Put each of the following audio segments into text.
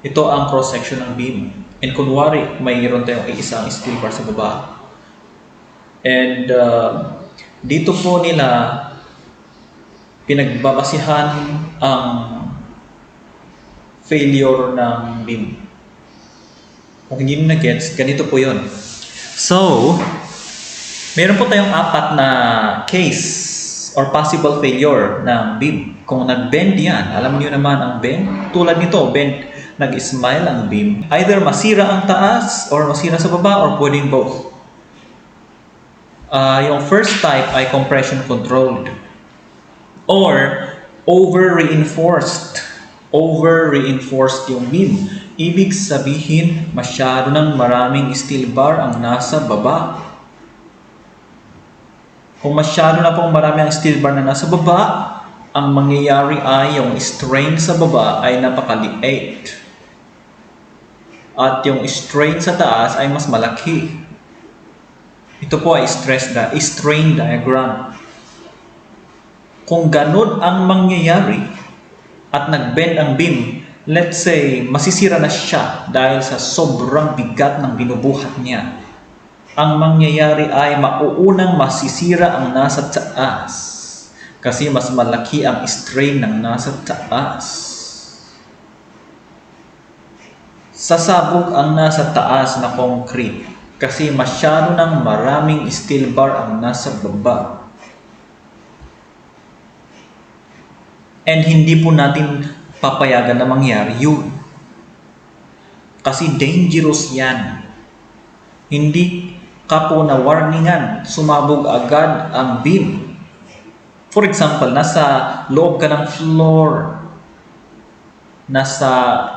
Ito ang cross-section ng beam. And kunwari, mayroon tayong isang steel bar sa baba. And dito po nila pinagbabasihan ang failure ng beam. Kung hindi nyo na-gets, ganito po yun. So, meron po tayong apat na case or possible failure ng beam. Kung nag-bend yan, alam niyo naman ang bend. Tulad nito, bend, nag-smile ang beam. Either masira ang taas or masira sa baba or pwedeng both. Yung first type ay compression controlled or over-reinforced. Over-reinforced yung beam. Ibig sabihin, masyado ng maraming steel bar ang nasa baba. Kung masyado na pong marami ang steel bar na nasa baba, ang mangyayari ay yung strain sa baba ay napakaliit. At yung strain sa taas ay mas malaki. Ito po ay strain diagram. Kung ganun ang mangyayari at nag-bend ang beam, let's say masisira na siya dahil sa sobrang bigat ng binubuhat niya. Ang mangyayari ay mauunang masisira ang nasa taas kasi mas malaki ang strain ng nasa taas. Sasabog ang nasa taas na concrete kasi masyado ng maraming steel bar ang nasa baba. And hindi po natin papayagan na mangyari yun. Kasi dangerous yan. Hindi ka po na warningan, sumabog agad ang beam. For example, nasa loob ka ng floor, nasa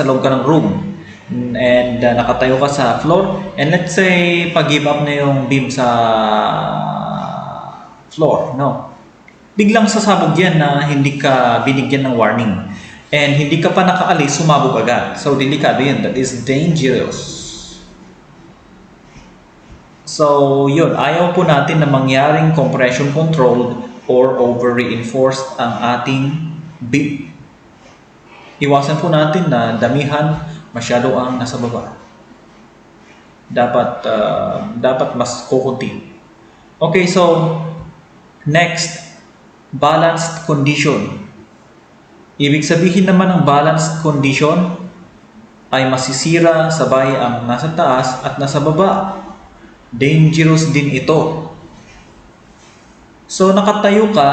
loob ka ng room, and nakatayo ka sa floor, and let's say pag-give up na yung beam sa floor, no? Biglang sasabog yan na hindi ka binigyan ng warning. And hindi ka pa nakaalis, sumabog agad. So, delikado yan. That is dangerous. So, yun. Ayaw po natin na mangyaring compression controlled or over-reinforced ang ating beam. Iwasan po natin na damihan masyado ang nasa baba. Dapat mas kukunti. Okay, so, next. Balanced condition. Ibig sabihin naman ng balanced condition ay masisira sabay ang nasa taas at nasa baba. Dangerous din ito. So nakatayo ka,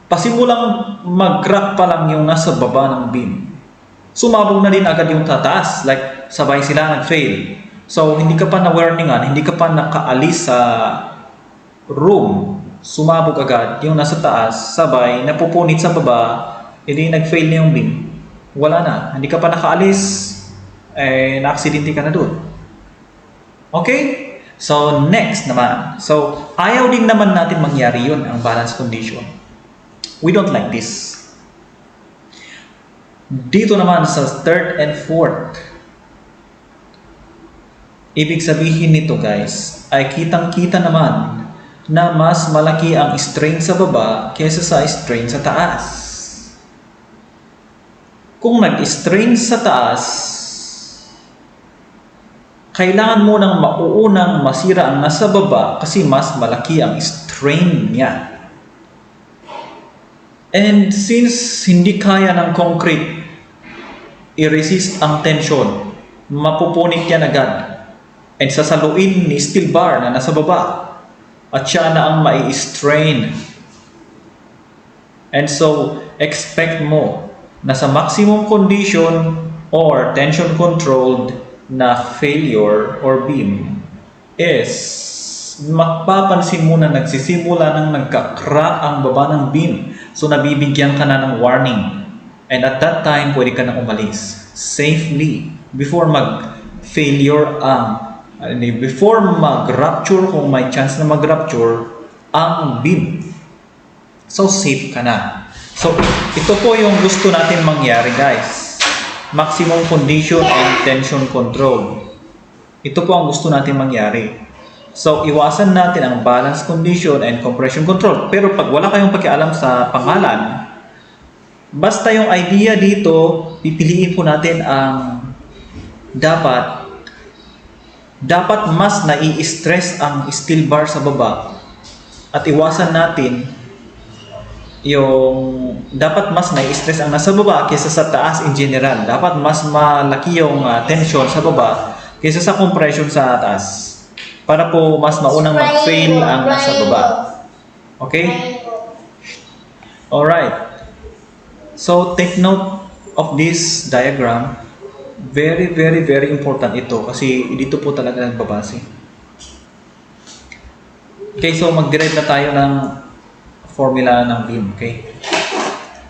pasimulang mag-crack pa lang yung nasa baba ng beam. Sumabog na din agad yung tataas, like sabay sila nag-fail. So hindi ka pa na-warningan, hindi ka pa nakaalis sa room. Sumabog agad yung nasa taas, sabay, napupunit sa baba, hindi nag-fail na yung beam. Wala na, hindi ka pa nakaalis, na-aksidente ka na doon. Okay? So, next naman. So, ayaw din naman natin mangyari yun, ang balance condition. We don't like this. Dito naman sa third and fourth, ibig sabihin nito guys, ay kitang-kita naman na mas malaki ang strain sa baba kaysa sa strain sa taas. Kung nag-strain sa taas, kailangan mo nang mauunang masira ang nasa baba kasi mas malaki ang strain niya. And since hindi kaya ng concrete i-resist ang tension, mapupunit yan agad. And sasaluin ni steel bar na nasa baba. At siya na ang mai-strain. And so, expect mo na sa maximum condition or tension controlled na failure or beam is mapapansin mo na nagsisimula ng nagka-crack ang baba ng beam. So, nabibigyan ka na ng warning. And at that time, pwede ka na umalis safely before mag-failure before mag-rupture, kung may chance na mag-rupture ang beam. So, safe ka na. So, ito po yung gusto natin mangyari, guys. Maximum condition and tension control. Ito po ang gusto natin mangyari. So, iwasan natin ang balance condition and compression control. Pero pag wala kayong pakialam sa pangalan, basta yung idea dito pipiliin po natin ang dapat mas nai-stress ang steel bar sa baba at iwasan natin yung dapat mas nai-stress ang nasa baba kaysa sa taas in general. Dapat mas malaki yung tension sa baba kaysa sa compression sa taas para po mas maunang mag-fail ang nasa baba. Okay? Alright. So, take note of this diagram. Very, very, very important ito kasi dito po talaga nagbabase. Okay, so mag-derive na tayo ng formula ng beam, okay?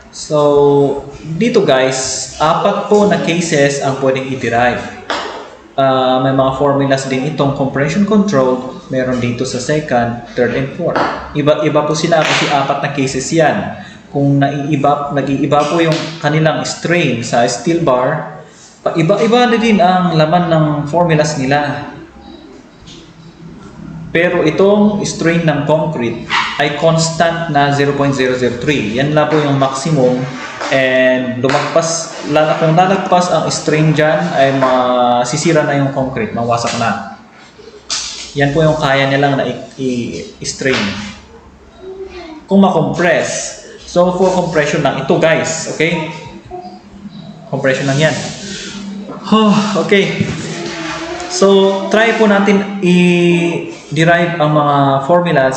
So, dito guys, 4 po na cases ang pwedeng i-derive. May mga formulas din itong compression control, meron dito sa second, third, and fourth. Iba-iba po sila kasi 4 na cases yan. Kung nag-iiba po yung kanilang strain sa steel bar, iba-iba na din ang laman ng formulas nila. Pero itong strain ng concrete ay constant na 0.003. Yan lang po yung maximum. And kung lalagpas ang strain dyan, ay masisira na yung concrete, mawasak na. Yan po yung kaya nilang na i-strain. Kung ma-compress, so for compression lang ito guys, okay? Compression lang yan. Okay. So, try po natin i-derive ang mga formulas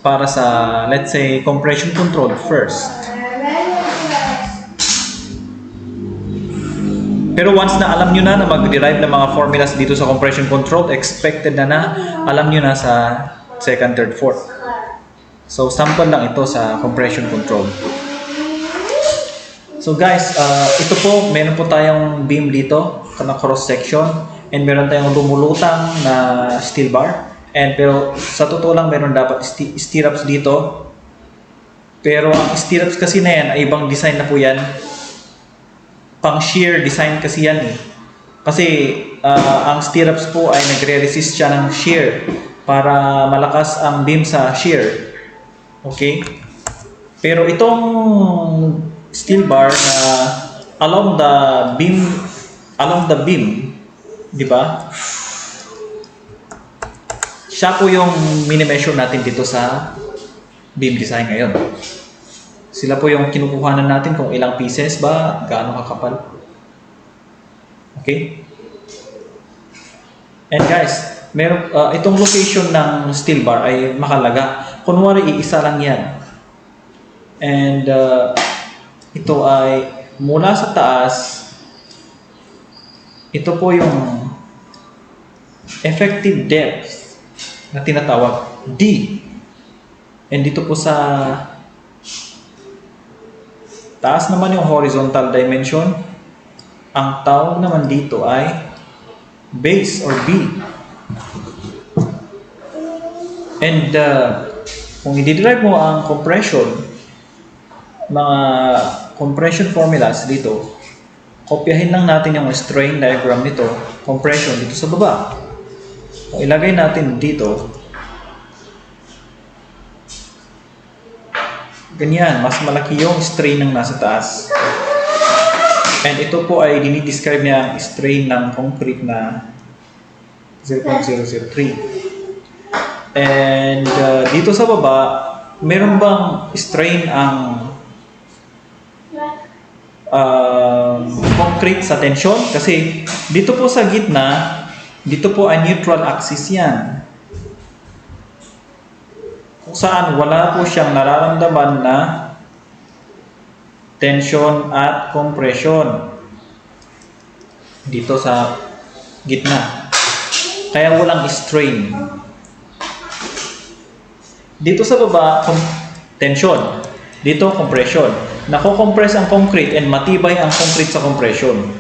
para sa, let's say, compression control first. Pero once na alam nyo na mag-derive ng mga formulas dito sa compression control, expected na alam nyo na sa second, third, fourth. So, sample lang ito sa compression control. So guys, ito po, meron po tayong beam dito na cross section and meron tayong lumulutang na steel bar. Pero sa totoo lang, meron dapat stirrups dito. Pero ang stirrups kasi na yan ay ibang design na po yan. Pang shear design kasi yan eh. Kasi ang stirrups po ay nagre-resist siya ng shear para malakas ang beam sa shear. Okay? Pero itong steel bar na along the beam, di ba? Siya po yung mini-measure natin dito sa beam design ngayon. Sila po yung kinukuhanan natin kung ilang pieces ba, gaano kakapal. Okay? And guys, itong location ng steel bar ay makalaga. Kunwari, iisa lang yan. And ito ay mula sa taas, ito po yung effective depth na tinatawag D. And dito po sa taas naman yung horizontal dimension. Ang tawag naman dito ay base or B. And kung i-derive mo ang compression, mga compression formulas dito, kopyahin lang natin yung strain diagram nito, compression dito sa baba. Kung ilagay natin dito, ganyan, mas malaki yung strain ng nasa taas. And ito po ay dinidescribe niya ang strain ng concrete na 0.003. And dito sa baba, meron bang strain ang concrete sa tension? Kasi dito po sa gitna, dito po ay neutral axis yan. Kung saan wala po siyang nararamdaman na tension at compression dito sa gitna. Kaya walang strain. Dito sa baba, tension. Dito, compression. Nako-compress ang concrete and matibay ang concrete sa compression.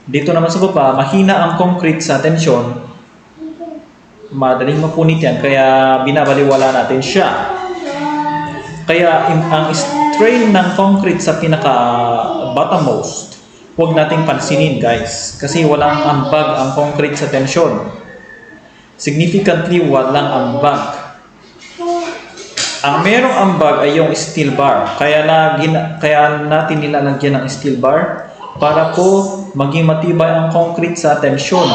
Dito naman sa baba, mahina ang concrete sa tension. Madaling mapunit yan, kaya binabaliwala natin siya. Kaya ang strain ng concrete sa pinaka-bottommost, huwag nating pansinin guys. Kasi walang ambag ang concrete sa tension. Significantly, walang ambag. Ang merong ambag ay yung steel bar. Kaya natin nilalagyan ng steel bar para po maging matibay ang concrete sa tensyon.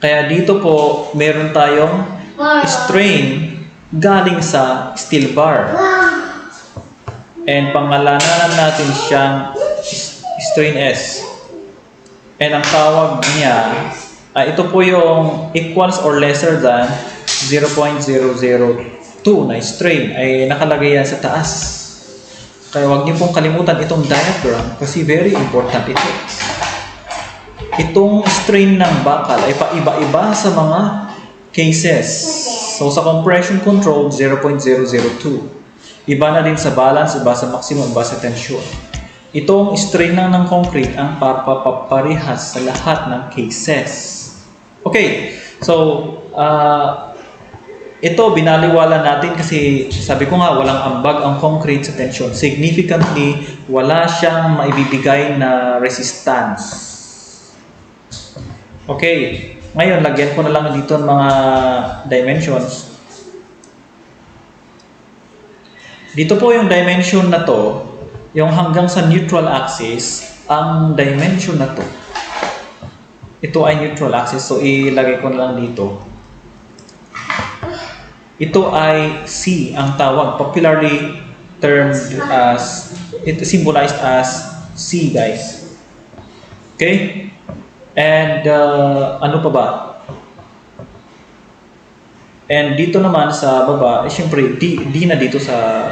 Kaya dito po, meron tayong strain galing sa steel bar. And pangalanan natin siyang strain S. And ang tawag niya, ito po yung equals or lesser than 0.002 na strain ay nakalagay yan sa taas. Kaya huwag niyo pong kalimutan itong diagram kasi very important ito. Itong strain ng bakal ay paiba-iba sa mga cases. So sa compression control, 0.002. Iba na din sa balance, iba sa maximum, iba sa tension. Itong strain ng concrete ang parehas sa lahat ng cases. Okay, so ito binaliwala natin kasi sabi ko nga walang ambag ang concrete sa tension. Significantly, wala siyang maibibigay na resistance. Okay, ngayon lagyan ko na lang dito ng mga dimensions. Dito po yung dimension na to, yung hanggang sa neutral axis, ang dimension na to. Ito ay neutral axis, so ilagay ko na lang dito. Ito ay C ang tawag, popularly termed as, it symbolized as C, guys. Okay? And ano pa ba? And dito naman sa baba, syempre D na dito sa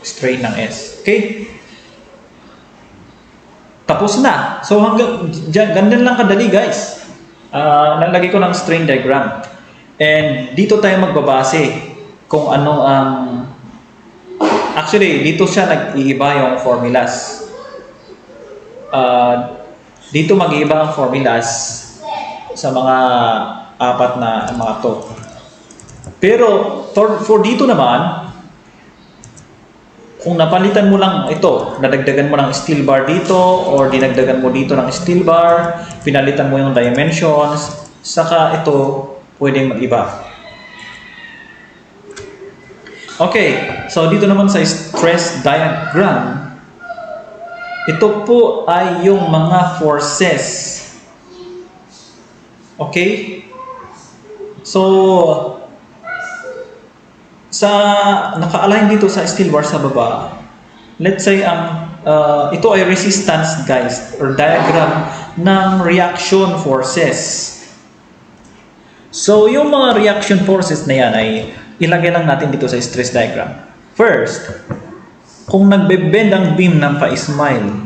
strain ng S. Okay? Tapos na. So hanggang ganyan lang kadali, guys. Nalagay ko ng strain diagram. And dito tayo magbabase kung ano ang actually dito siya nag-iiba yung formulas. Dito mag-iiba ang formulas sa mga apat na mga to. Pero for dito naman, kung napalitan mo lang ito, nadagdagan mo ng steel bar dito or dinagdagan mo dito ng steel bar, pinalitan mo yung dimensions, saka ito pwedeng mag-iba. Okay, so dito naman sa stress diagram, ito po ay yung mga forces. Okay? So, sa naka-align dito sa steel bar sa baba, let's say ito ay resistance, guys, or diagram ng reaction forces. So, yung mga reaction forces na yan ay ilagay lang natin dito sa stress diagram. First, kung nagbe-bend ang beam ng pa-smile,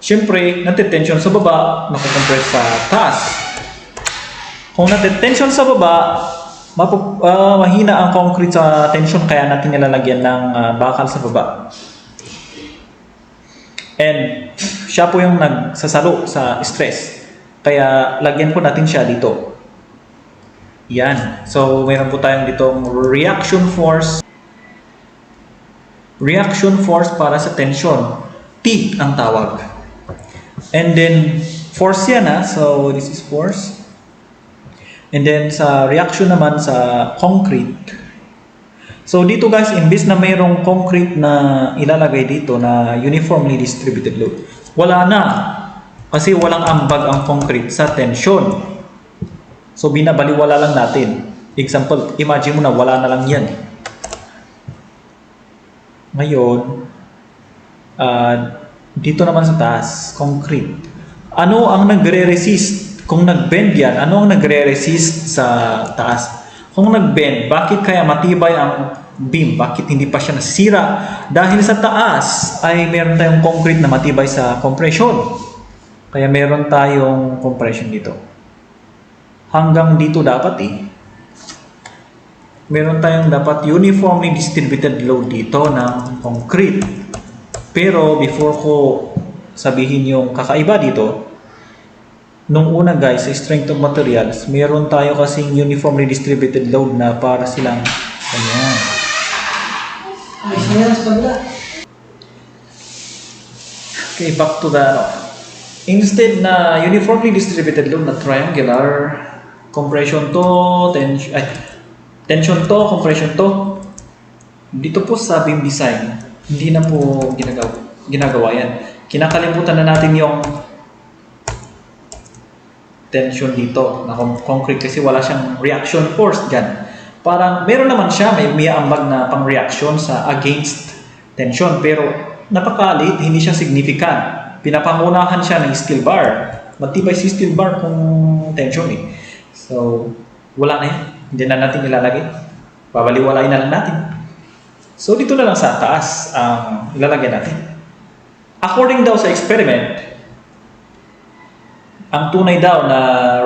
syempre, natitension sa baba, makukompress sa taas. Kung natitension sa baba, mahina ang concrete sa tension, kaya natin nilalagyan ng bakal sa baba. And siya po yung nagsasalo sa stress. Kaya lagyan po natin siya dito. Yan. So, meron po tayong ditong reaction force. Reaction force para sa tension. T ang tawag. And then, force yan so, this is force. And then, sa reaction naman sa concrete. So, dito guys, imbis na mayroong concrete na ilalagay dito na uniformly distributed load, wala na. Kasi walang ambag ang concrete sa tension. So, binabaliwala lang natin. Example, imagine mo na wala na lang yan. Ngayon, dito naman sa taas, concrete. Ano ang nagre-resist? Kung nag-bend yan, ano ang nagre-resist sa taas? Kung nag-bend, bakit kaya matibay ang beam? Bakit hindi pa siya nasira? Dahil sa taas ay meron tayong concrete na matibay sa compression. Kaya meron tayong compression dito. Hanggang dito dapat meron tayong dapat uniformly distributed load dito ng concrete. Pero before ko sabihin yung kakaiba dito, nung una guys, sa strength of materials, meron tayo kasing uniformly distributed load na para silang ganyan. Okay, back to the instead na uniformly distributed load na triangular, compression to, tension to, compression to, dito po sa beam design, Hindi na po ginagawa yan. Kinakalimutan na natin yung tension dito na concrete kasi wala siyang reaction force dyan. Parang meron naman siya, may ambag na pang reaction sa against tension pero napakalit, hindi siya significant. Pinapangunahan siya ng steel bar. Matibay si steel bar kung tension eh. So, wala na yan. Hindi na natin ilalagay. Babaliwalain na lang natin. So, dito na lang sa taas ang ilalagay natin. According daw sa experiment, ang tunay daw na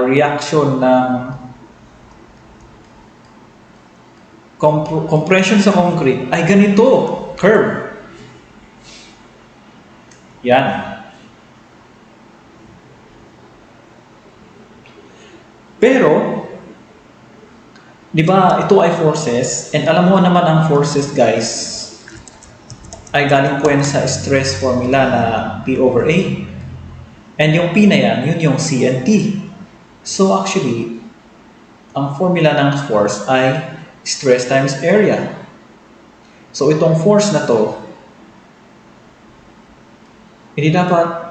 reaction ng compression sa concrete ay ganito, curve. Yan. Pero, di ba, ito ay forces, and alam mo naman ang forces, guys, ay galing po yan sa stress formula na P over A. And yung P na yan, yun yung C and T. So actually, ang formula ng force ay stress times area. So itong force na to, hindi dapat,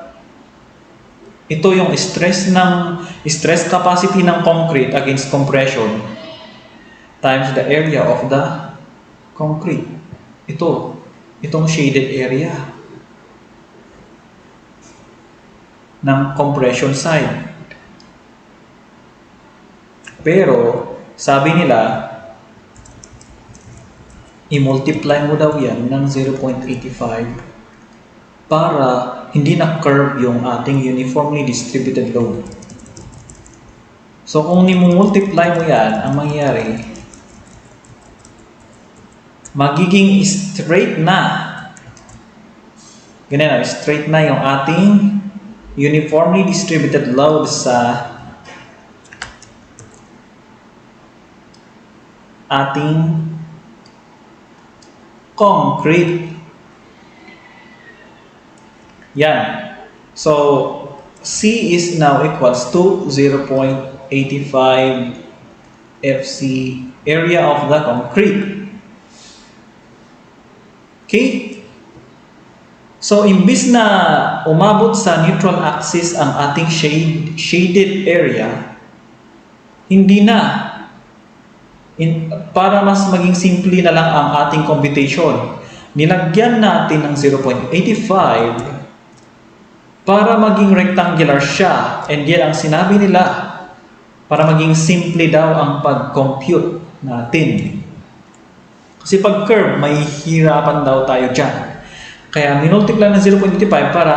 ito yung stress capacity ng concrete against compression times the area of the concrete. Itong shaded area ng compression side. Pero, sabi nila, i-multiply mo daw yan ng 0.85 para hindi na curve yung ating uniformly distributed load. So, kung ni-multiply mo yan, ang mangyayari, magiging straight na. Ganyan na, straight na yung ating uniformly distributed load sa ating concrete. Yan. So, C is now equals to 0.85 FC area of the concrete. Okay? So, imbis na umabot sa neutral axis ang ating shaded area, hindi na. Para mas maging simple na lang ang ating computation, nilagyan natin ng 0.85 para maging rectangular siya. And yan ang sinabi nila, para maging simple daw ang pag-compute natin. Kasi pag curve, may hirapan daw tayo dyan. Kaya minultiply ng 0.85 para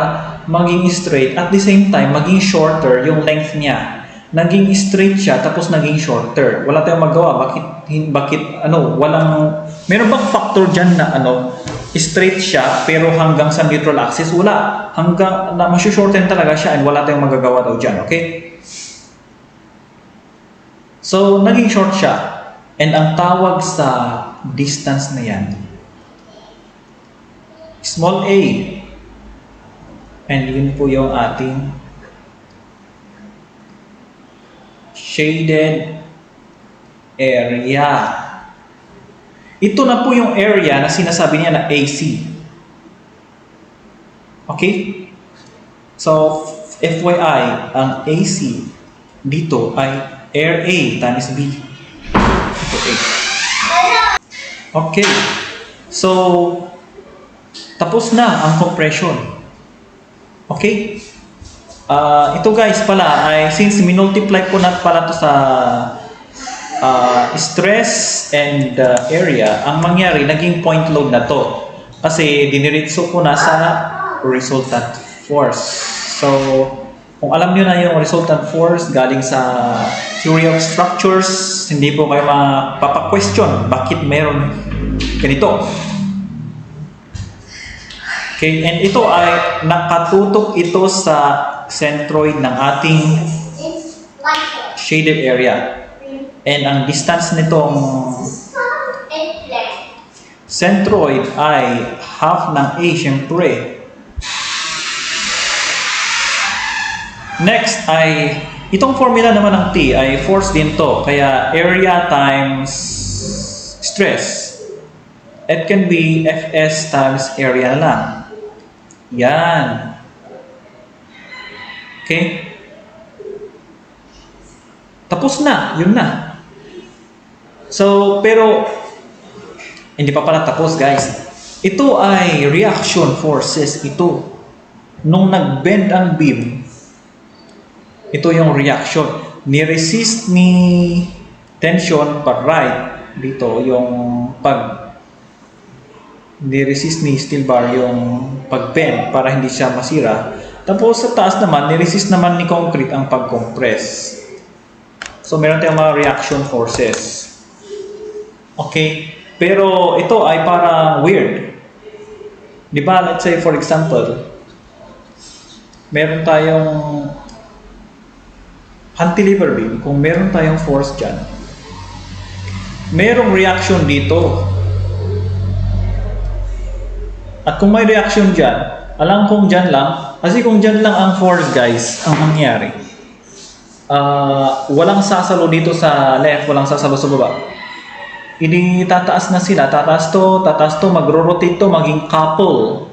maging straight, at the same time, maging shorter yung length niya. Naging straight siya, tapos naging shorter. Wala tayong magawa. Meron bang factor dyan na straight siya, pero hanggang sa neutral axis? Wala. Hanggang, masyushorten talaga siya, and wala tayong magagawa daw dyan, okay? So, naging short siya. And ang tawag sa distance na yan, small a. And yun po yung ating shaded area. Ito na po yung area na sinasabi niya na AC. Okay? So, FYI, ang AC dito ay air A times B. Ito A. Okay. So, tapos na ang compression. Okay? Ito guys pala ay since minultiply ko na pala to sa stress and area, ang mangyari naging point load na to. Kasi diniritso ko na sa resultant force. So, kung alam niyo na yung resultant force galing sa theory of structures, hindi po kayo mapapa-question bakit meron ganito. Okay, and ito ay nakatutok ito sa centroid ng ating shaded area. And ang distance nitong centroid ay half ng A, syempre. Next ay, itong formula naman ng T ay force din to. Kaya area times stress. It can be Fs times area na lang. Yan. Okay? Tapos na. Yun na. So, pero, hindi pa pala tapos, guys. Ito ay reaction forces. Ito. Nung nag-bend ang beam, ito yung reaction. Ni-resist ni tension pag right. Dito, yung pag ni-resist ni steel bar yung pag-bend para hindi siya masira. Tapos sa taas naman, ni-resist naman ni concrete ang pag-compress. So meron tayong mga reaction forces. Okay? Pero ito ay parang weird. Di ba? Let's say for example, meron tayong cantilever beam. Kung meron tayong force dyan, merong reaction dito. At kung may reaction dyan, alam kong dyan lang, kasi kung dyan lang ang force, guys, ang mangyari, walang sasalo dito sa left, walang sasalo sa baba. Hindi tataas na sila, tataas to, magro-rotate to, maging couple.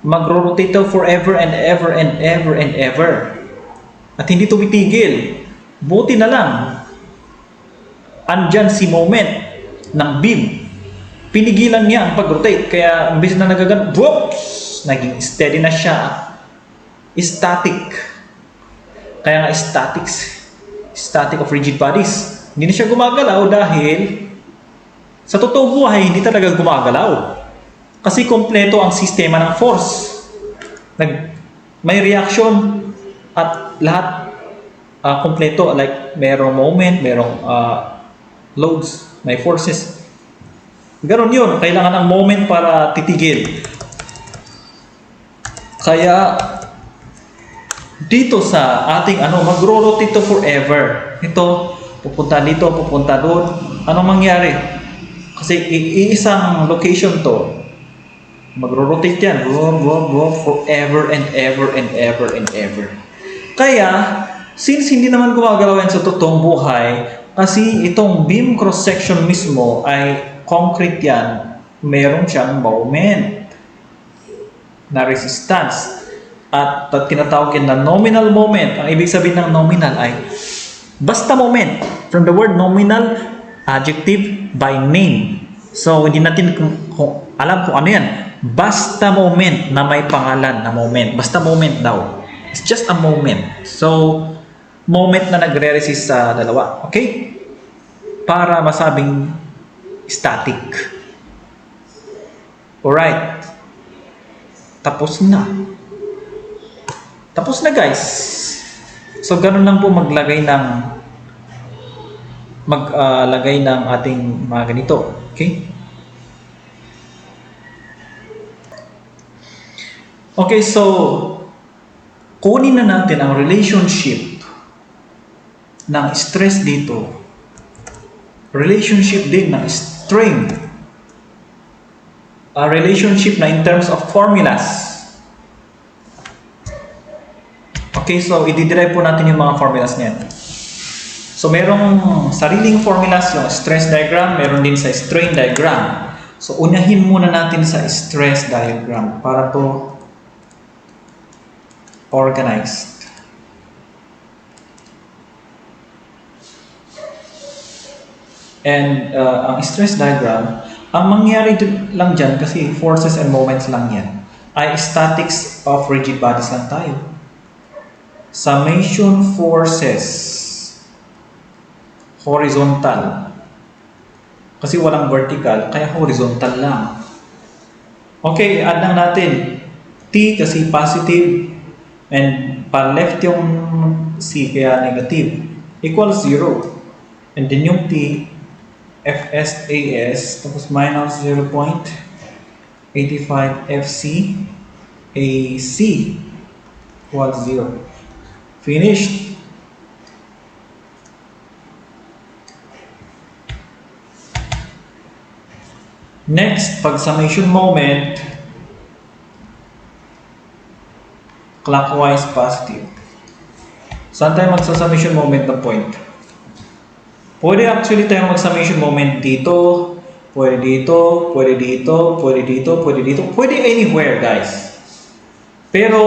Magro-rotate to forever and ever and ever and ever. At hindi tumitigil. Buti na lang, andyan si moment ng beam. Pinigilan niya ang pag-rotate. Kaya, imbis na nagagan, whoops! Naging steady na siya. Static. Kaya nga static of rigid bodies. Hindi na siya gumagalaw dahil sa totoong buhay, hindi talaga gumagalaw. Kasi kompleto ang sistema ng force. May reaction at lahat kompleto. Like, merong moment, merong loads, may forces. Ganon yun. Kailangan ng moment para titigil. Kaya, dito sa ating magro-rotate to forever. Ito, pupunta dito, pupunta doon. Anong mangyari? Kasi iisang location to. Magro-rotate yan. Forever and ever and ever and ever. Kaya, since hindi naman gumagalaw yan sa totoong buhay, kasi itong beam cross-section mismo ay concrete yan, meron siyang moment na resistance. At tinatawag yan na nominal moment. Ang ibig sabihin ng nominal ay basta moment. From the word nominal, adjective by name. So, hindi natin alam kung ano yan. Basta moment na may pangalan na moment. Basta moment daw. It's just a moment. So, moment na nagre-resist sa dalawa. Okay? Para masabing static. Alright. Tapos na. Tapos na, guys. So, ganun lang po maglagay ng ating mga ganito. Okay? Okay, so kunin na natin ang relationship ng stress dito. Relationship din ng strain. A relationship na in terms of formulas. Okay, so i-derive po natin yung mga formulas niyan. So merong sariling formulas yung stress diagram, meron din sa strain diagram. So unahin muna natin sa stress diagram para to organized. And ang stress diagram, ang mangyari lang dyan, kasi forces and moments lang yan, ay statics of rigid bodies lang tayo. Summation forces, horizontal. Kasi walang vertical, kaya horizontal lang. Okay, add lang natin. T kasi positive, and pa-left yung C kaya negative. Equals 0. And then yung T, FSAS, tapos minus 0.85 FC, AC, equals 0. Finished. Next, pag summation moment, clockwise positive. Saan tayo magsa-summation moment ng point? Pwede actually tayo mag-summation moment dito, Pwede dito, pwede dito, pwede dito, pwede dito, pwede anywhere guys. Pero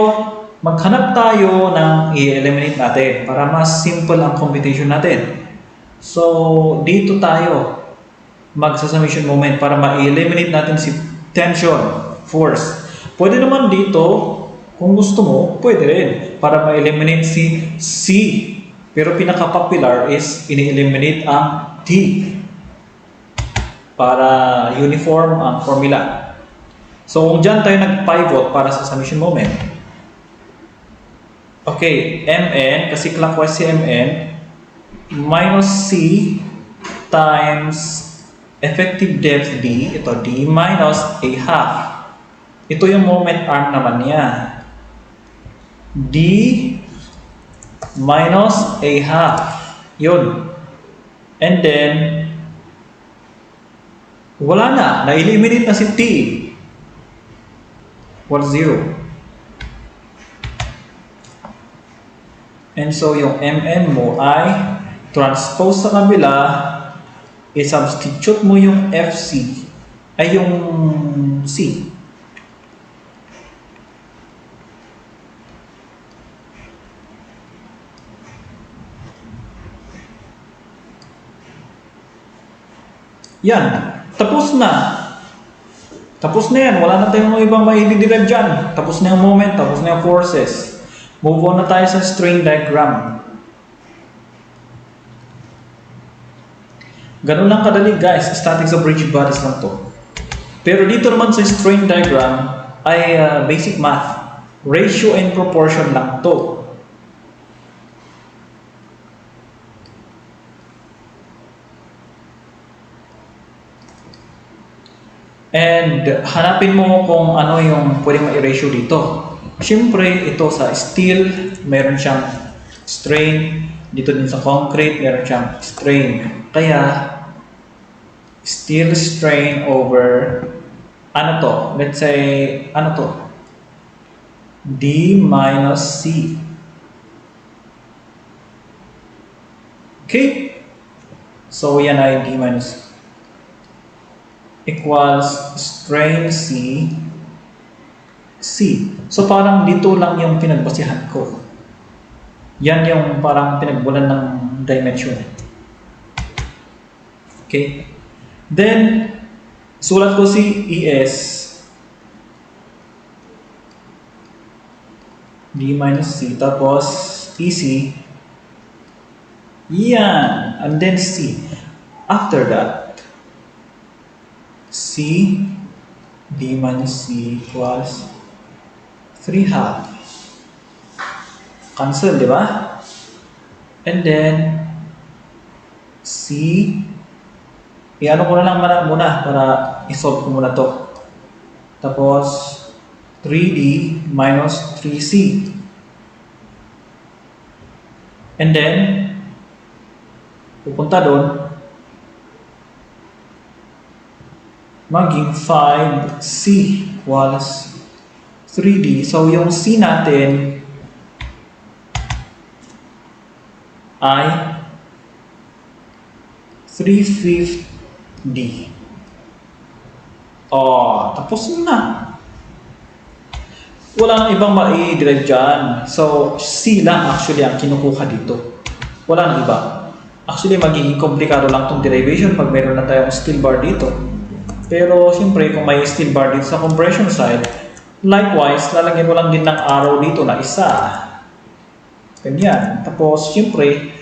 maghanap tayo ng i-eliminate natin para mas simple ang computation natin. So dito tayo magsa-summation moment para ma-eliminate natin si tension, force. Pwede naman dito, kung gusto mo, pwede rin para ma-eliminate si C. Pero pinaka-popular is ini-eliminate ang T para uniform ang formula. So kung dyan tayo nag-pivot para sa summation moment. Okay, Mn, kasi clockwise si Mn, minus C times effective depth D, ito D minus a half. Ito yung moment arm naman niya. D minus a half. Yun. And then, wala na. Na-eliminate na si T. What's zero? And so, yung Mn mo ay transpose sa kabila, i-substitute mo yung FC, ay yung C. Yan. Tapos na. Tapos na yan. Wala na tayong ibang maididerive dyan. Tapos na yung moment. Tapos na yung forces. Move on na tayo sa strain diagram. Ganun lang kadali guys. Statics of rigid bodies lang to. Pero dito naman sa strain diagram ay basic math. Ratio and proportion lang to. And hanapin mo kung ano yung pwedeng ma-ratio dito. Siyempre, ito sa steel, meron siyang strain. Dito din sa concrete, meron siyang strain. Kaya, steel strain over, ano to? Let's say, ano to? D minus C. Okay? So, yan ay D minus C. Equals strain C, C. So parang dito lang yung pinagbasihan ko. Yan yung parang pinagbulan ng dimension. Okay? Then, sulat ko si ES. D minus C. Tapos, EC. Yan. And then C. After that, C, D minus C equals 3 half. Cancel, di ba? And then, C, i-ano ko na lang muna para i-solve ko muna to. Tapos, 3D minus 3C. And then, pupunta doon, maging 5C equals 3D. So, yung C natin ay 3/5 D. Oh, tapos na. Walang ibang ma-i-derive dyan. So, C lang actually ang kinukuha dito. Wala nang iba. Actually, magiging komplikado lang itong derivation pag meron na tayong steel bar dito. Pero, siyempre, kung may steel bar dito sa compression side, likewise, lalagyan mo lang din ng arrow dito na isa. Ganyan. Tapos, siyempre,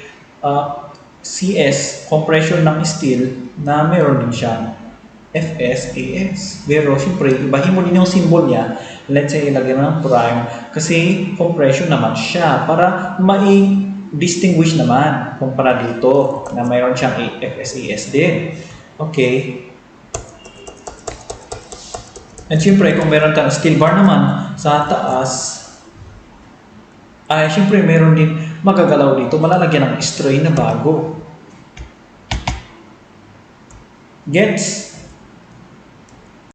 CS, compression ng steel, na meron din siyang FSAS. Pero, siyempre, ibahin mo din yung symbol niya. Let's say, ilagyan mo ng prime. Kasi, compression naman siya. Para mai-distinguish naman kumpara dito na mayroon siyang FSAS din. Okay. At syempre, kung meron kang steel bar naman sa taas, ay syempre meron din magagalaw dito, malalagyan ng strain na bago. Gets?